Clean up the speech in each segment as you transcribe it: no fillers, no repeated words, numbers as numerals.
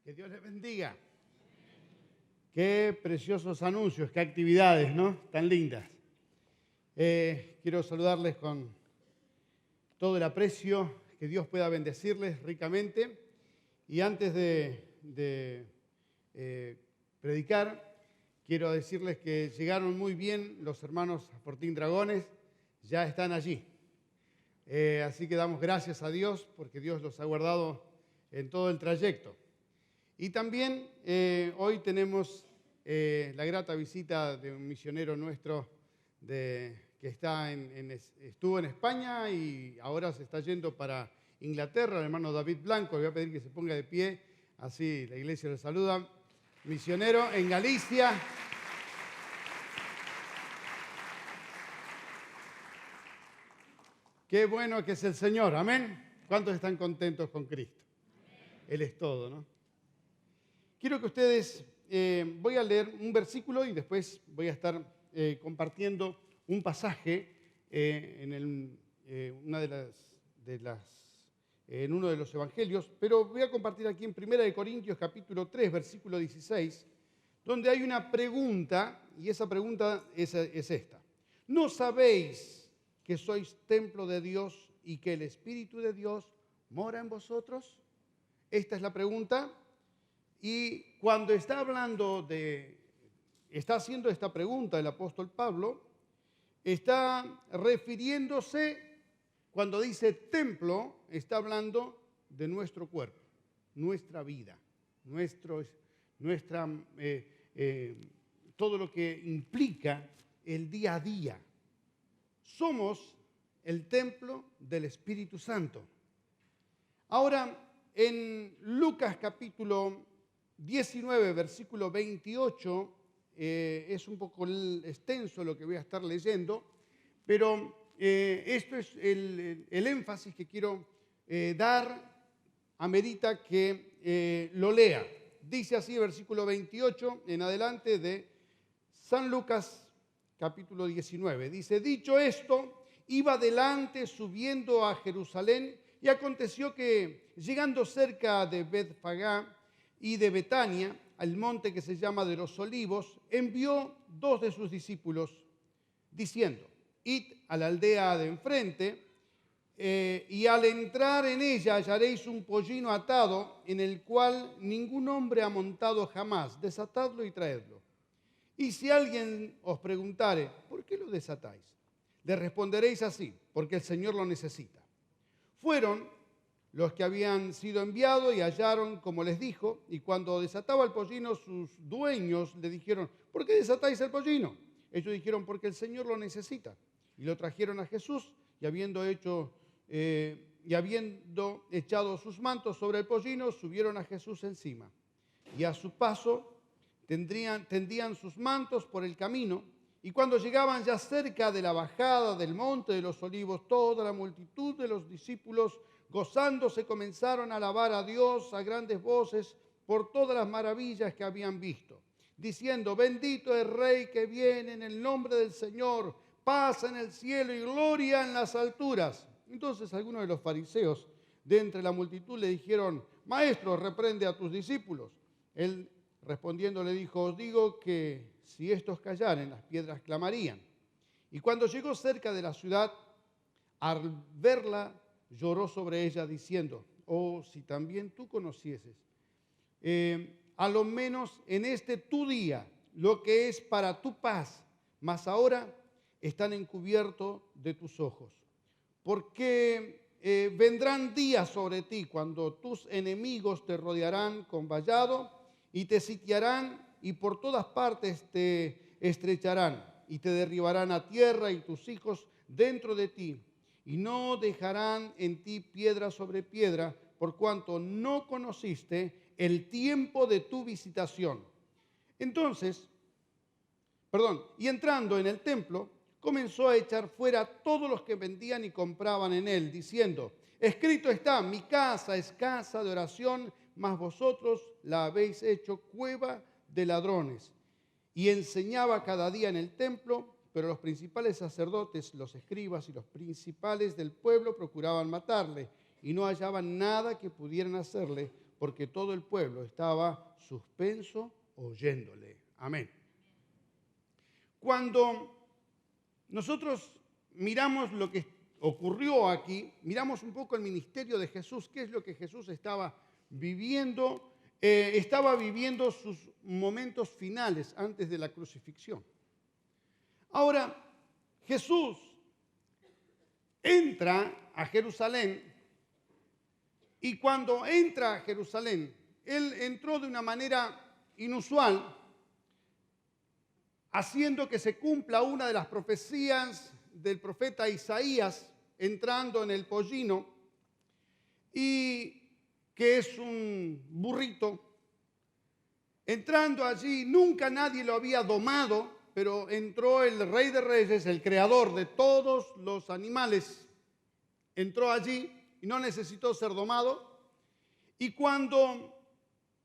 Que Dios les bendiga. Qué preciosos anuncios, qué actividades, ¿no? Tan lindas. Quiero saludarles con todo el aprecio, que Dios pueda bendecirles ricamente. Y antes de predicar, quiero decirles que llegaron muy bien los hermanos Fortín Dragones, ya están allí. Así que damos gracias a Dios porque Dios los ha guardado en todo el trayecto. Y también hoy tenemos la grata visita de un misionero nuestro que estuvo en España y ahora se está yendo para Inglaterra, el hermano David Blanco. Le voy a pedir que se ponga de pie, así la iglesia le saluda. Misionero en Galicia. Qué bueno que es el Señor, amén. ¿Cuántos están contentos con Cristo? Él es todo, ¿no? Quiero que ustedes, voy a leer un versículo y después voy a estar compartiendo un pasaje en uno de los evangelios, pero voy a compartir aquí en 1 Corintios capítulo 3, versículo 16, donde hay una pregunta, y esa pregunta es esta. ¿No sabéis que sois templo de Dios y que el Espíritu de Dios mora en vosotros? Esta es la pregunta. Y cuando está haciendo esta pregunta el apóstol Pablo, está refiriéndose, cuando dice templo, está hablando de nuestro cuerpo, nuestra vida, todo lo que implica el día a día. Somos el templo del Espíritu Santo. Ahora, en Lucas capítulo 19, versículo 28, es un poco extenso lo que voy a estar leyendo, pero esto es el énfasis que quiero dar, amerita que lo lea. Dice así, versículo 28 en adelante de San Lucas capítulo 19. Dice, dicho esto, iba adelante subiendo a Jerusalén y aconteció que, llegando cerca de Betfagá y de Betania, al monte que se llama de los Olivos, envió 2 de sus discípulos, diciendo, id a la aldea de enfrente, y al entrar en ella hallaréis un pollino atado, en el cual ningún hombre ha montado jamás. Desatadlo y traedlo. Y si alguien os preguntare, ¿por qué lo desatáis? Le responderéis así, porque el Señor lo necesita. Fueron los que habían sido enviados y hallaron como les dijo, y cuando desataba el pollino, sus dueños le dijeron, ¿por qué desatáis el pollino? Ellos dijeron, porque el Señor lo necesita. Y lo trajeron a Jesús, y habiendo echado sus mantos sobre el pollino, subieron a Jesús encima. Y a su paso tendían sus mantos por el camino, y cuando llegaban ya cerca de la bajada del monte de los Olivos, toda la multitud de los discípulos, gozándose, comenzaron a alabar a Dios a grandes voces por todas las maravillas que habían visto, diciendo, bendito el Rey que viene en el nombre del Señor, paz en el cielo y gloria en las alturas. Entonces algunos de los fariseos de entre la multitud le dijeron, Maestro, reprende a tus discípulos. Él respondiendo le dijo, os digo que si estos callaren, las piedras clamarían. Y cuando llegó cerca de la ciudad, al verla, lloró sobre ella diciendo, oh, si también tú conocieses, a lo menos en este tu día, lo que es para tu paz, mas ahora están encubiertos de tus ojos. Porque vendrán días sobre ti cuando tus enemigos te rodearán con vallado y te sitiarán y por todas partes te estrecharán y te derribarán a tierra y tus hijos dentro de ti. Y no dejarán en ti piedra sobre piedra, por cuanto no conociste el tiempo de tu visitación. Y entrando en el templo, comenzó a echar fuera todos los que vendían y compraban en él, diciendo, escrito está, mi casa es casa de oración, mas vosotros la habéis hecho cueva de ladrones. Y enseñaba cada día en el templo, pero los principales sacerdotes, los escribas y los principales del pueblo procuraban matarle y no hallaban nada que pudieran hacerle porque todo el pueblo estaba suspenso oyéndole. Amén. Cuando nosotros miramos lo que ocurrió aquí, miramos un poco el ministerio de Jesús, qué es lo que Jesús estaba viviendo. Estaba viviendo sus momentos finales antes de la crucifixión. Ahora, Jesús entra a Jerusalén y cuando entra a Jerusalén, Él entró de una manera inusual, haciendo que se cumpla una de las profecías del profeta Isaías, entrando en el pollino, y que es un burrito. Entrando allí, nunca nadie lo había domado, pero entró el Rey de Reyes, el creador de todos los animales, entró allí y no necesitó ser domado. Y cuando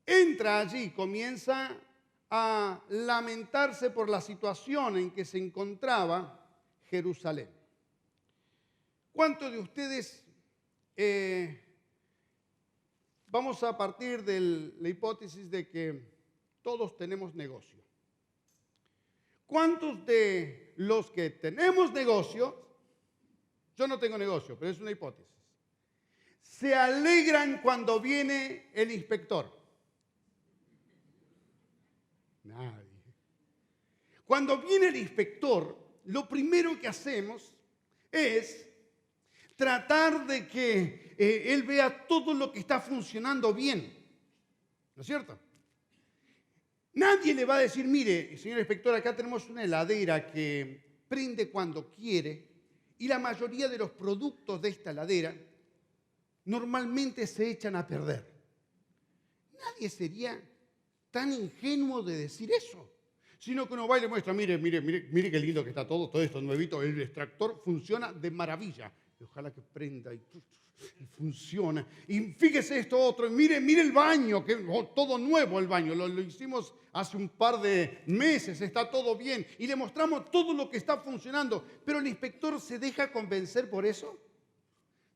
entra allí, comienza a lamentarse por la situación en que se encontraba Jerusalén. ¿Cuántos de ustedes, vamos a partir de la hipótesis de que todos tenemos negocio? ¿Cuántos de los que tenemos negocio, yo no tengo negocio, pero es una hipótesis, se alegran cuando viene el inspector? Nadie. Cuando viene el inspector, lo primero que hacemos es tratar de que él vea todo lo que está funcionando bien. ¿No es cierto? Nadie le va a decir, mire, señor inspector, acá tenemos una heladera que prende cuando quiere y la mayoría de los productos de esta heladera normalmente se echan a perder. Nadie sería tan ingenuo de decir eso, sino que uno va y le muestra, mire qué lindo que está todo esto nuevito, el extractor funciona de maravilla. Y ojalá que prenda y funciona. Y fíjese esto otro, y mire el baño, que todo nuevo el baño, lo hicimos hace un par de meses, está todo bien. Y le mostramos todo lo que está funcionando. Pero el inspector ¿se deja convencer por eso?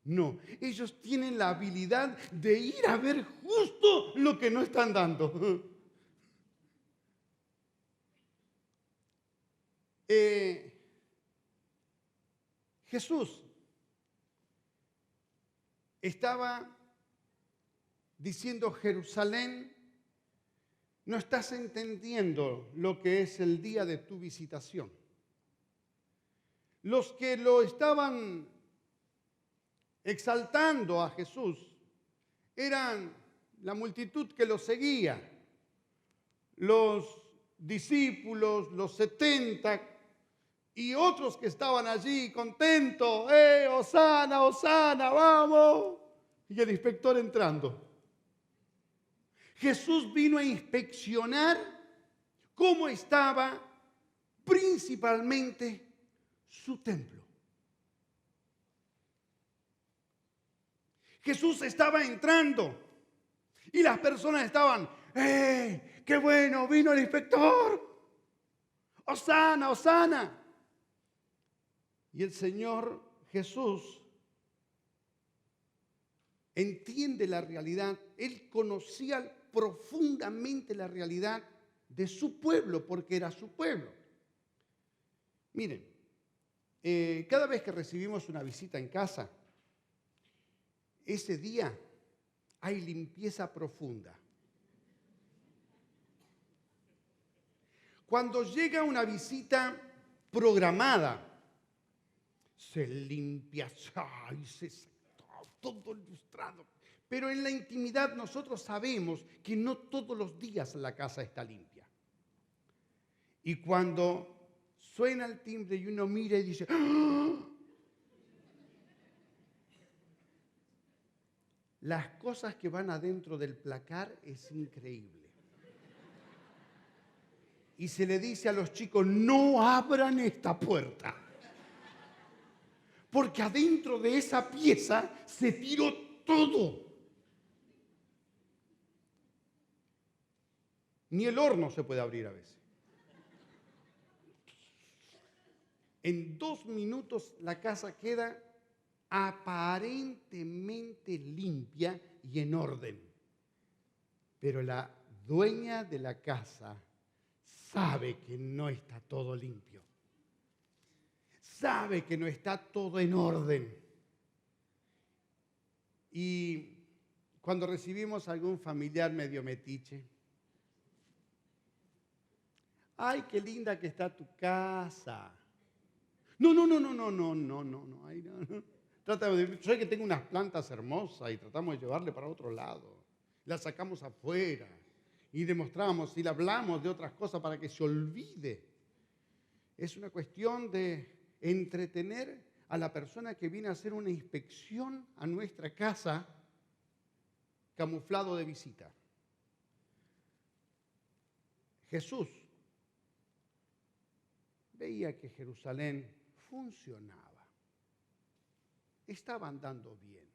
No, ellos tienen la habilidad de ir a ver justo lo que no están dando. Jesús estaba diciendo, Jerusalén, no estás entendiendo lo que es el día de tu visitación. Los que lo estaban exaltando a Jesús eran la multitud que lo seguía, los discípulos, los 70 y otros que estaban allí contentos, Hosana, Hosana, vamos. Y el inspector entrando. Jesús vino a inspeccionar cómo estaba principalmente su templo. Jesús estaba entrando y las personas estaban, ¡qué bueno! Vino el inspector. ¡Hosana, Hosana! Y el Señor Jesús entiende la realidad. Él conocía profundamente la realidad de su pueblo, porque era su pueblo. Miren, cada vez que recibimos una visita en casa, ese día hay limpieza profunda. Cuando llega una visita programada, se limpia, y se todo ilustrado. Pero en la intimidad nosotros sabemos que no todos los días la casa está limpia. Y cuando suena el timbre y uno mira y dice, ¡ah! Las cosas que van adentro del placar es increíble. Y se le dice a los chicos, no abran esta puerta. Porque adentro de esa pieza se tiró todo. Ni el horno se puede abrir a veces. En 2 minutos la casa queda aparentemente limpia y en orden. Pero la dueña de la casa sabe que no está todo limpio. Sabe que no está todo en orden. Y cuando recibimos algún familiar medio metiche, ¡ay, qué linda que está tu casa! No. Ay, no. Yo sé que tengo unas plantas hermosas y tratamos de llevarle para otro lado. Las sacamos afuera y demostramos y le hablamos de otras cosas para que se olvide. Es una cuestión de entretener a la persona que viene a hacer una inspección a nuestra casa camuflado de visita. Jesús veía que Jerusalén funcionaba. Estaba andando bien.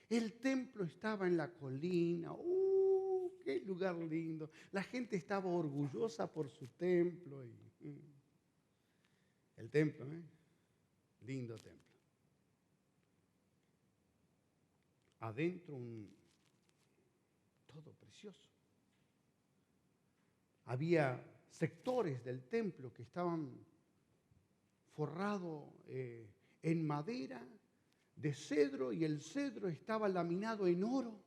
El templo estaba en la colina. ¡Qué lugar lindo! La gente estaba orgullosa por su templo. El templo, lindo templo. Adentro todo precioso. Había sectores del templo que estaban forrados en madera de cedro, y el cedro estaba laminado en oro.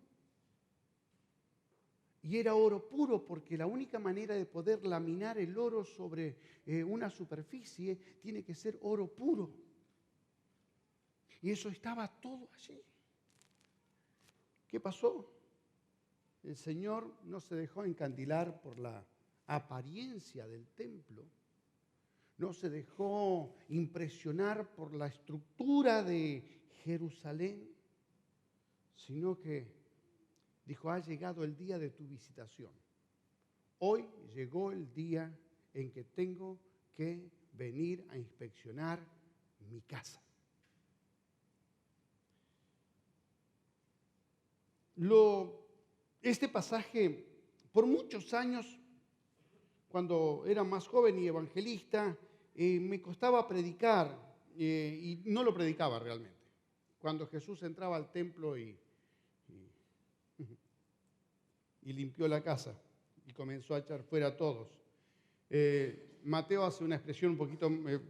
Y era oro puro, porque la única manera de poder laminar el oro sobre una superficie tiene que ser oro puro. Y eso estaba todo allí. ¿Qué pasó? El Señor no se dejó encandilar por la apariencia del templo. No se dejó impresionar por la estructura de Jerusalén, sino que dijo: ha llegado el día de tu visitación. Hoy llegó el día en que tengo que venir a inspeccionar mi casa. Este pasaje, por muchos años, cuando era más joven y evangelista, me costaba predicar y no lo predicaba realmente. Cuando Jesús entraba al templo y limpió la casa y comenzó a echar fuera a todos. Mateo hace una expresión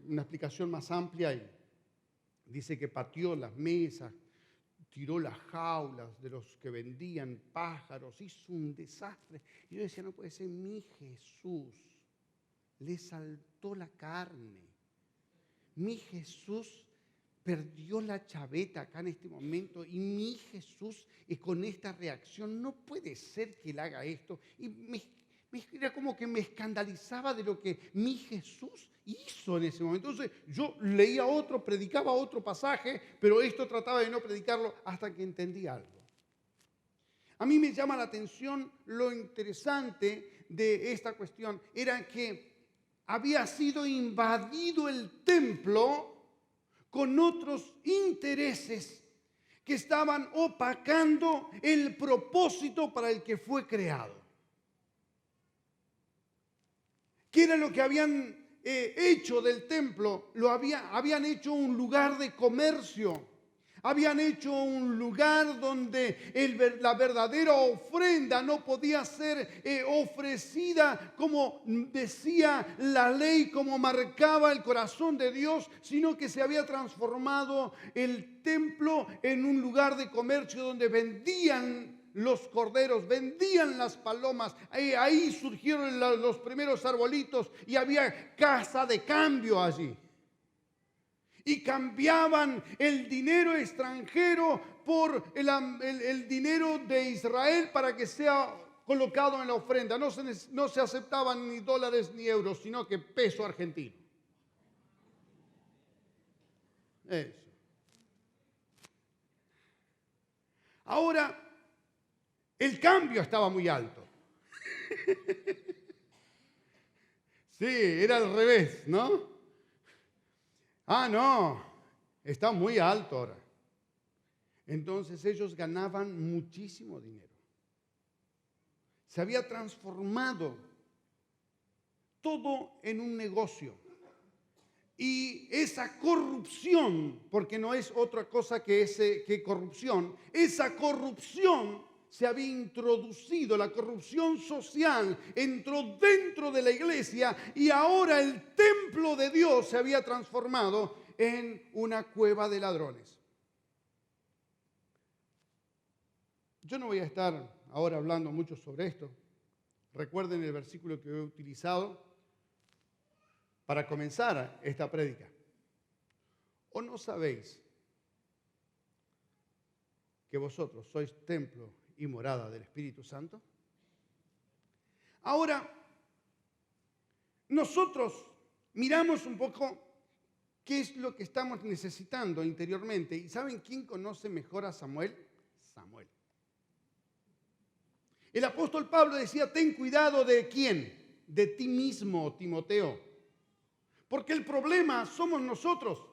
una explicación más amplia y dice que pateó las mesas, tiró las jaulas de los que vendían pájaros, hizo un desastre. Y yo decía: no puede ser, mi Jesús le saltó la carne. Mi Jesús perdió la chaveta acá en este momento, y mi Jesús con esta reacción, no puede ser que él haga esto. Y era como que me escandalizaba de lo que mi Jesús hizo en ese momento. Entonces yo leía predicaba otro pasaje, pero esto trataba de no predicarlo hasta que entendí algo. A mí me llama la atención lo interesante de esta cuestión, era que había sido invadido el templo con otros intereses que estaban opacando el propósito para el que fue creado. ¿Qué era lo que habían hecho del templo? Habían hecho un lugar de comercio. Habían hecho un lugar donde la verdadera ofrenda no podía ser ofrecida como decía la ley, como marcaba el corazón de Dios, sino que se había transformado el templo en un lugar de comercio donde vendían los corderos, vendían las palomas. Ahí surgieron los primeros arbolitos y había casa de cambio allí. Y cambiaban el dinero extranjero por el dinero de Israel para que sea colocado en la ofrenda. No se aceptaban ni dólares ni euros, sino que peso argentino. Eso. Ahora, el cambio estaba muy alto. Sí, era al revés, ¿no? No, está muy alto ahora. Entonces ellos ganaban muchísimo dinero. Se había transformado todo en un negocio. Y esa corrupción, porque no es otra cosa que corrupción, esa corrupción se había introducido, la corrupción social entró dentro de la iglesia y ahora el templo de Dios se había transformado en una cueva de ladrones. Yo no voy a estar ahora hablando mucho sobre esto. Recuerden el versículo que he utilizado para comenzar esta prédica. ¿O no sabéis que vosotros sois templo y morada del Espíritu Santo? Ahora, nosotros miramos un poco qué es lo que estamos necesitando interiormente. ¿Y saben quién conoce mejor a Samuel? Samuel. El apóstol Pablo decía, ten cuidado de quién, de ti mismo, Timoteo, porque el problema somos nosotros.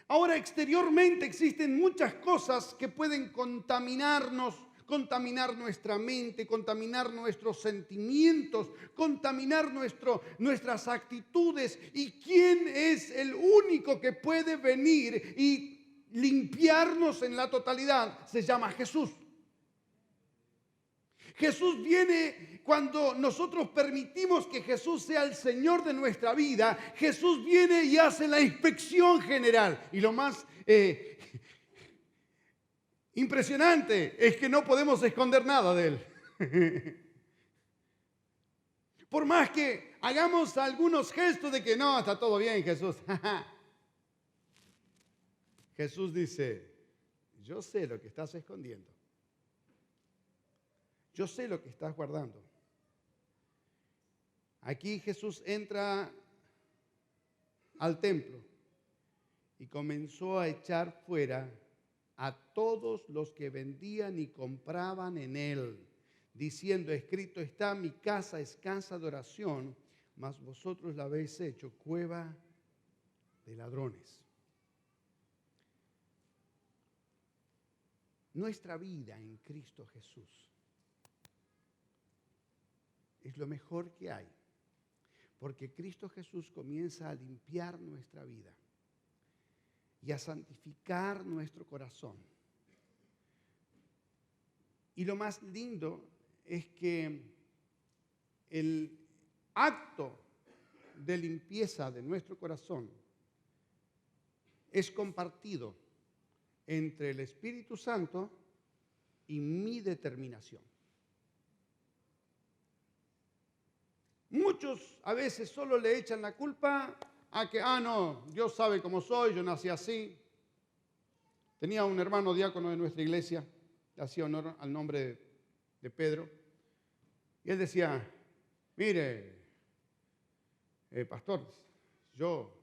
Ahora, exteriormente existen muchas cosas que pueden contaminarnos, contaminar nuestra mente, contaminar nuestros sentimientos, contaminar nuestras actitudes. ¿Y quién es el único que puede venir y limpiarnos en la totalidad? Se llama Jesús. Jesús viene cuando nosotros permitimos que Jesús sea el Señor de nuestra vida. Jesús viene y hace la inspección general. Y lo más impresionante es que no podemos esconder nada de Él. Por más que hagamos algunos gestos de que no, está todo bien, Jesús. Jesús dice, yo sé lo que estás escondiendo. Yo sé lo que estás guardando. Aquí Jesús entra al templo y comenzó a echar fuera a todos los que vendían y compraban en él, diciendo, escrito está, mi casa es casa de oración, mas vosotros la habéis hecho cueva de ladrones. Nuestra vida en Cristo Jesús es lo mejor que hay, porque Cristo Jesús comienza a limpiar nuestra vida y a santificar nuestro corazón. Y lo más lindo es que el acto de limpieza de nuestro corazón es compartido entre el Espíritu Santo y mi determinación. Muchos a veces solo le echan la culpa a que, no, Dios sabe cómo soy, yo nací así. Tenía un hermano diácono de nuestra iglesia, le hacía honor al nombre de Pedro, y él decía, mire, pastor, yo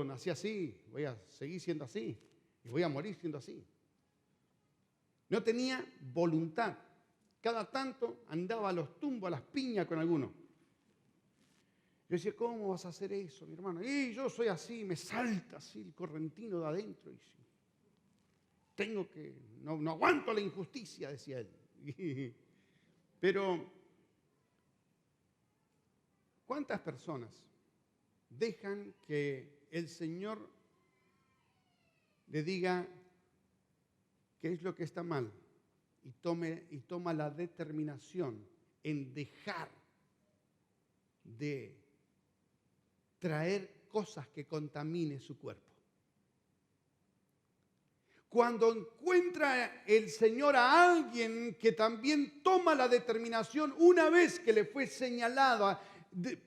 nací así, voy a seguir siendo así, y voy a morir siendo así. No tenía voluntad. Cada tanto andaba a los tumbos, a las piñas con alguno. Yo decía, ¿cómo vas a hacer eso, mi hermano? Y yo soy así, me salta así el correntino de adentro. Y tengo que, no aguanto la injusticia, decía él. Pero, ¿cuántas personas dejan que el Señor le diga qué es lo que está mal y toma la determinación en dejar de traer cosas que contaminen su cuerpo? Cuando encuentra el Señor a alguien que también toma la determinación, una vez que le fue señalada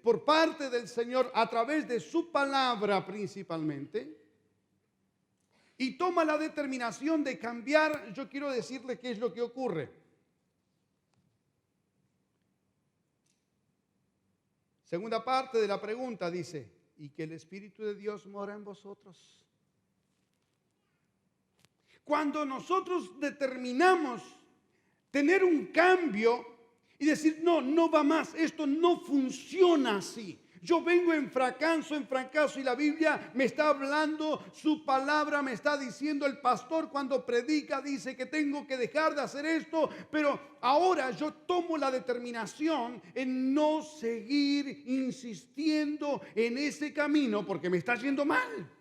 por parte del Señor a través de su palabra principalmente, y toma la determinación de cambiar, yo quiero decirle qué es lo que ocurre. Segunda parte de la pregunta dice, ¿y que el Espíritu de Dios mora en vosotros? Cuando nosotros determinamos tener un cambio y decir, no va más, esto no funciona así. Yo vengo en fracaso, y la Biblia me está hablando, su palabra me está diciendo, el pastor cuando predica dice que tengo que dejar de hacer esto, pero ahora yo tomo la determinación en no seguir insistiendo en ese camino porque me está yendo mal.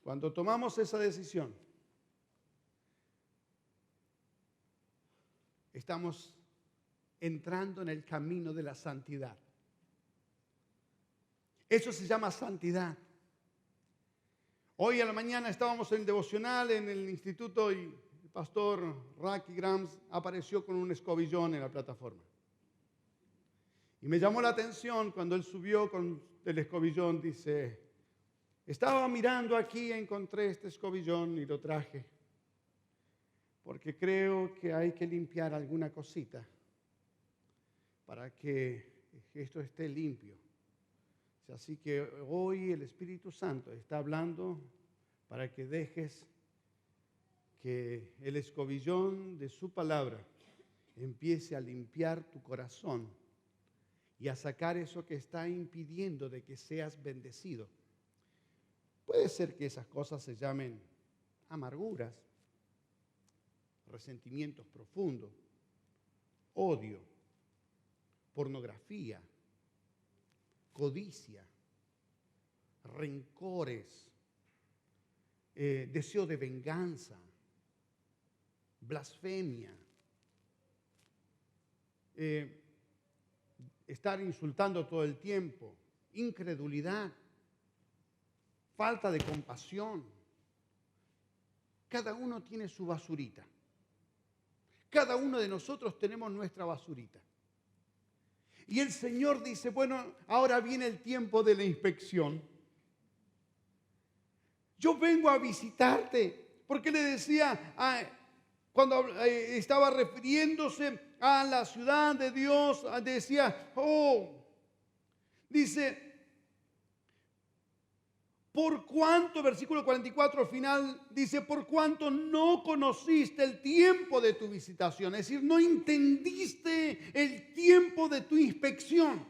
Cuando tomamos esa decisión, estamos entrando en el camino de la santidad. Eso se llama santidad. Hoy a la mañana estábamos en el devocional en el instituto y el pastor Rocky Grams apareció con un escobillón en la plataforma. Y me llamó la atención cuando él subió con el escobillón, dice, estaba mirando aquí, encontré este escobillón y lo traje, porque creo que hay que limpiar alguna cosita para que esto esté limpio. Así que hoy el Espíritu Santo está hablando para que dejes que el escobillón de su palabra empiece a limpiar tu corazón y a sacar eso que está impidiendo de que seas bendecido. Puede ser que esas cosas se llamen amarguras, resentimientos profundos, odio, pornografía, codicia, rencores, deseo de venganza, blasfemia, estar insultando todo el tiempo, incredulidad, falta de compasión. Cada uno tiene su basurita. Cada uno de nosotros tenemos nuestra basurita. Y el Señor dice, bueno, ahora viene el tiempo de la inspección. Yo vengo a visitarte, porque le decía, cuando estaba refiriéndose a la ciudad de Dios, decía, dice, por cuanto, versículo 44 al final, dice, por cuanto no conociste el tiempo de tu visitación, es decir, no entendiste el tiempo de tu inspección.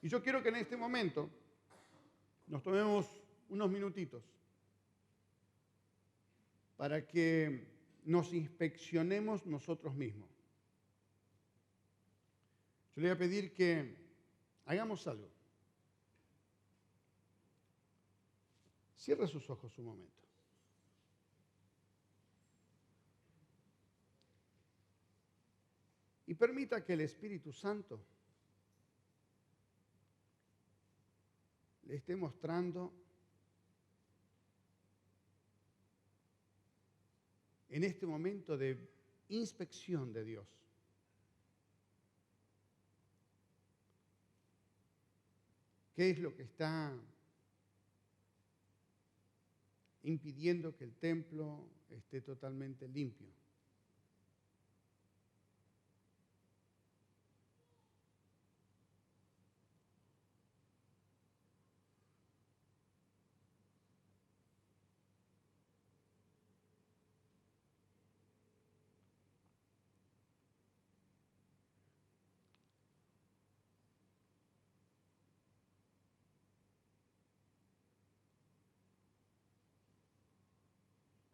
Y yo quiero que en este momento nos tomemos unos minutitos para que nos inspeccionemos nosotros mismos. Yo le voy a pedir que hagamos algo. Cierre sus ojos un momento. Y permita que el Espíritu Santo le esté mostrando en este momento de inspección de Dios. ¿Qué es lo que está impidiendo que el templo esté totalmente limpio?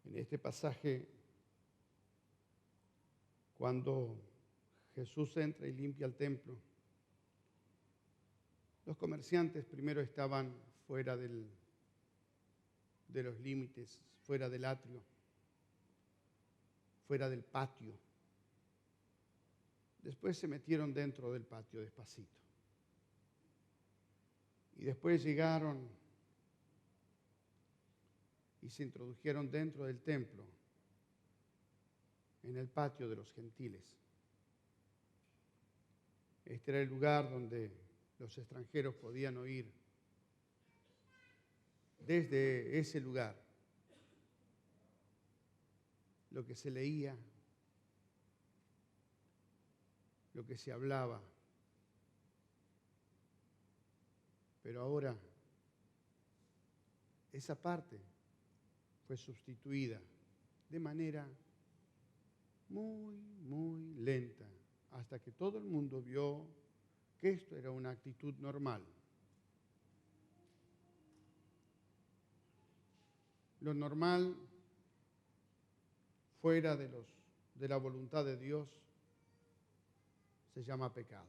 En este pasaje, cuando Jesús entra y limpia el templo, los comerciantes primero estaban fuera de los límites, fuera del atrio, fuera del patio. Después se metieron dentro del patio despacito. Y después llegaron y se introdujeron dentro del templo, en el patio de los gentiles. Este era el lugar donde los extranjeros podían oír desde ese lugar lo que se leía, lo que se hablaba. Pero ahora esa parte fue sustituida de manera muy lenta, hasta que todo el mundo vio que esto era una actitud normal. Lo normal, fuera de la voluntad de Dios, se llama pecado.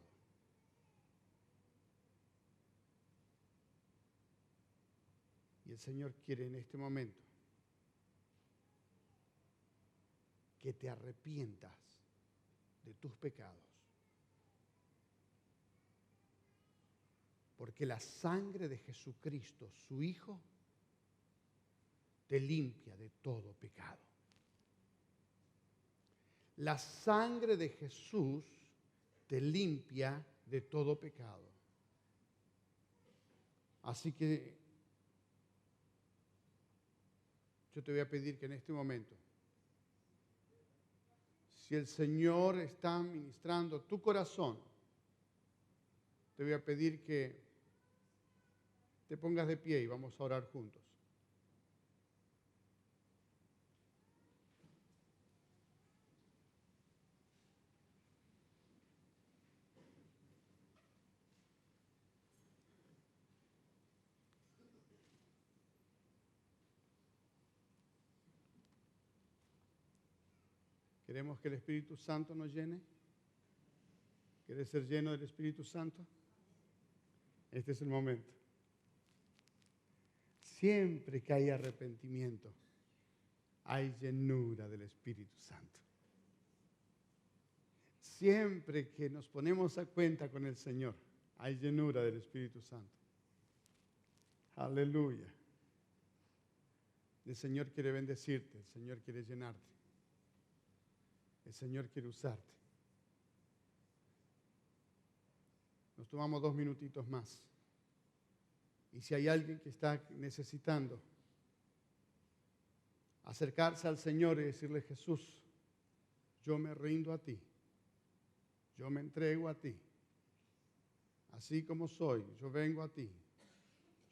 Y el Señor quiere en este momento que te arrepientas de tus pecados. Porque la sangre de Jesucristo, su Hijo, te limpia de todo pecado. La sangre de Jesús te limpia de todo pecado. Así que yo te voy a pedir que en este momento, si el Señor está ministrando tu corazón, te voy a pedir que te pongas de pie y vamos a orar juntos. ¿Queremos que el Espíritu Santo nos llene? ¿Quieres ser lleno del Espíritu Santo? Este es el momento. Siempre que hay arrepentimiento, hay llenura del Espíritu Santo. Siempre que nos ponemos a cuenta con el Señor, hay llenura del Espíritu Santo. Aleluya. El Señor quiere bendecirte, el Señor quiere llenarte. El Señor quiere usarte. Nos tomamos 2 minutitos más. Y si hay alguien que está necesitando acercarse al Señor y decirle: Jesús, yo me rindo a ti, yo me entrego a ti, así como soy, yo vengo a ti.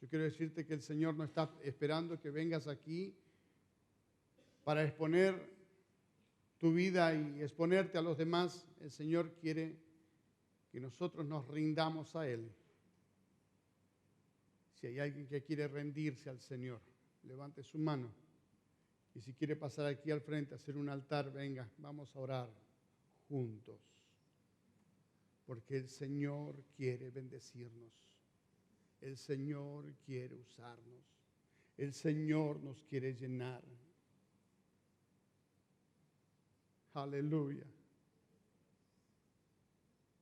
Yo quiero decirte que el Señor no está esperando que vengas aquí para exponer tu vida y exponerte a los demás. El Señor quiere que nosotros nos rindamos a Él. Si hay alguien que quiere rendirse al Señor, levante su mano. Y si quiere pasar aquí al frente a hacer un altar, venga, vamos a orar juntos. Porque el Señor quiere bendecirnos. El Señor quiere usarnos. El Señor nos quiere llenar. Aleluya.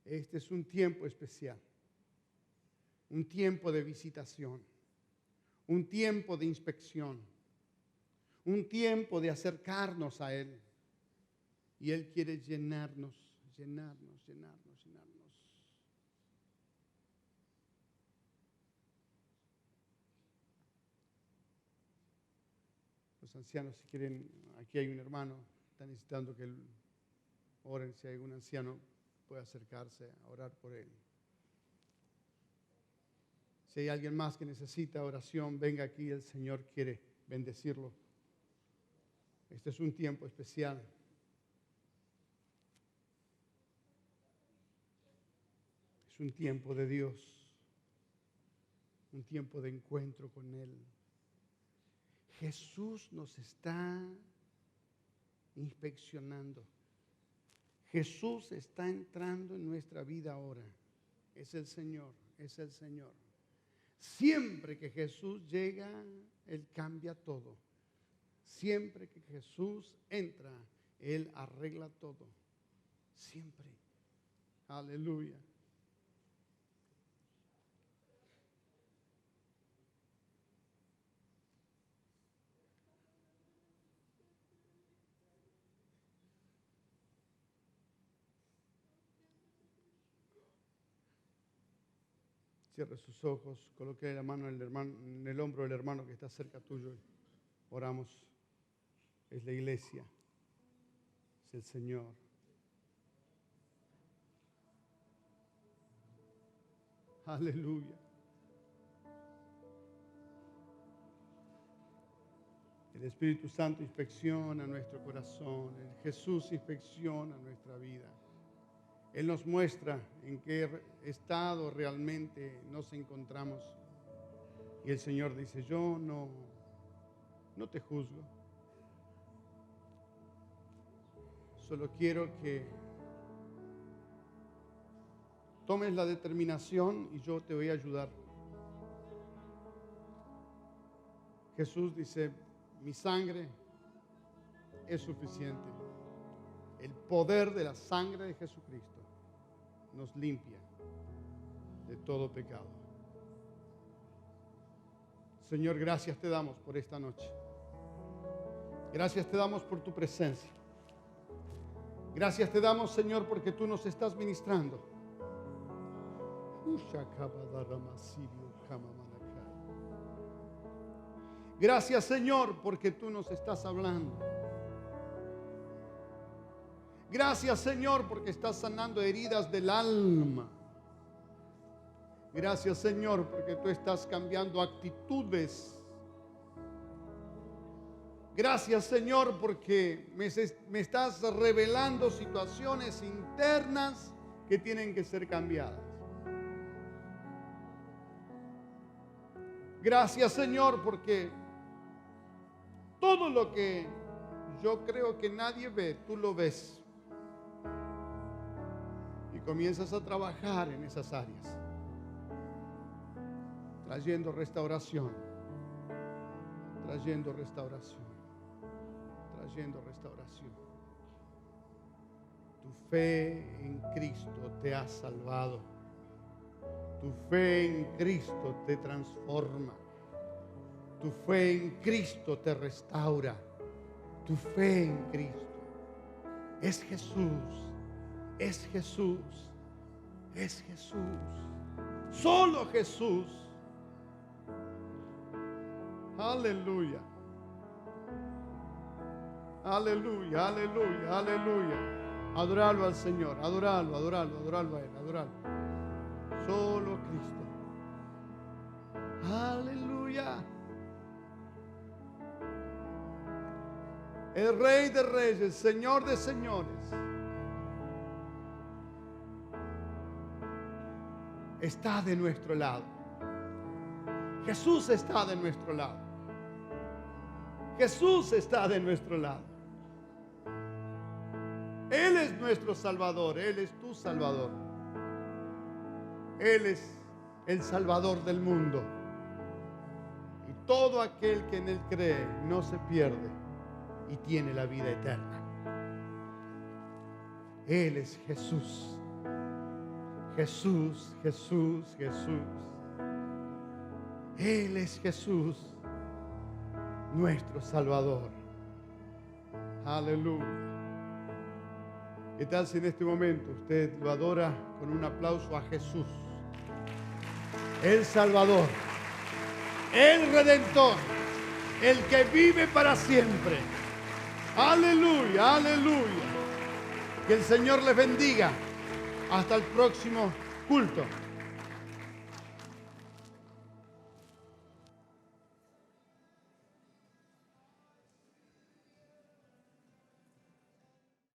Este es un tiempo especial. Un tiempo de visitación. Un tiempo de inspección. Un tiempo de acercarnos a Él. Y Él quiere llenarnos, llenarnos, llenarnos, llenarnos. Los ancianos, si quieren, aquí hay un hermano, está necesitando que oren. Si hay algún anciano, puede acercarse a orar por él. Si hay alguien más que necesita oración, venga aquí, el Señor quiere bendecirlo. Este es un tiempo especial. Es un tiempo de Dios, un tiempo de encuentro con Él. Jesús nos está inspeccionando. Jesús está entrando en nuestra vida ahora. Es el Señor, es el Señor. Siempre que Jesús llega, Él cambia todo. Siempre que Jesús entra, Él arregla todo. Siempre. Aleluya. Cierre sus ojos, coloque la mano en el hombro del hermano que está cerca tuyo. Oramos. Es la iglesia. Es el Señor. Aleluya. El Espíritu Santo inspecciona nuestro corazón. El Jesús inspecciona nuestra vida. Él nos muestra en qué estado realmente nos encontramos. Y el Señor dice: yo no te juzgo. Solo quiero que tomes la determinación y yo te voy a ayudar. Jesús dice: mi sangre es suficiente. El poder de la sangre de Jesucristo nos limpia de todo pecado. Señor, gracias te damos por esta noche. Gracias te damos por tu presencia. Gracias te damos, Señor, porque tú nos estás ministrando. Gracias, Señor, porque tú nos estás hablando. Gracias, Señor, porque estás sanando heridas del alma. Gracias, Señor, porque tú estás cambiando actitudes. Gracias, Señor, porque me estás revelando situaciones internas que tienen que ser cambiadas. Gracias, Señor, porque todo lo que yo creo que nadie ve, tú lo ves. Y comienzas a trabajar en esas áreas, trayendo restauración, trayendo restauración, trayendo restauración. Tu fe en Cristo te ha salvado. Tu fe en Cristo te transforma. Tu fe en Cristo te restaura. Tu fe en Cristo es Jesús. Es Jesús. Es Jesús. Solo Jesús. Aleluya. Aleluya, aleluya, aleluya. Adorarlo al Señor, adorarlo, adorarlo, adorarlo a Él, adorarlo. Solo Cristo. Aleluya. El Rey de Reyes, Señor de Señores, está de nuestro lado. Jesús está de nuestro lado. Jesús está de nuestro lado. Él es nuestro Salvador. Él es tu Salvador. Él es el Salvador del mundo. Y todo aquel que en Él cree no se pierde y tiene la vida eterna. Él es Jesús. Jesús, Jesús, Jesús. Él es Jesús, nuestro Salvador. Aleluya. ¿Qué tal si en este momento usted lo adora con un aplauso a Jesús? El Salvador, el Redentor, el que vive para siempre. Aleluya, aleluya. Que el Señor les bendiga. Hasta el próximo culto.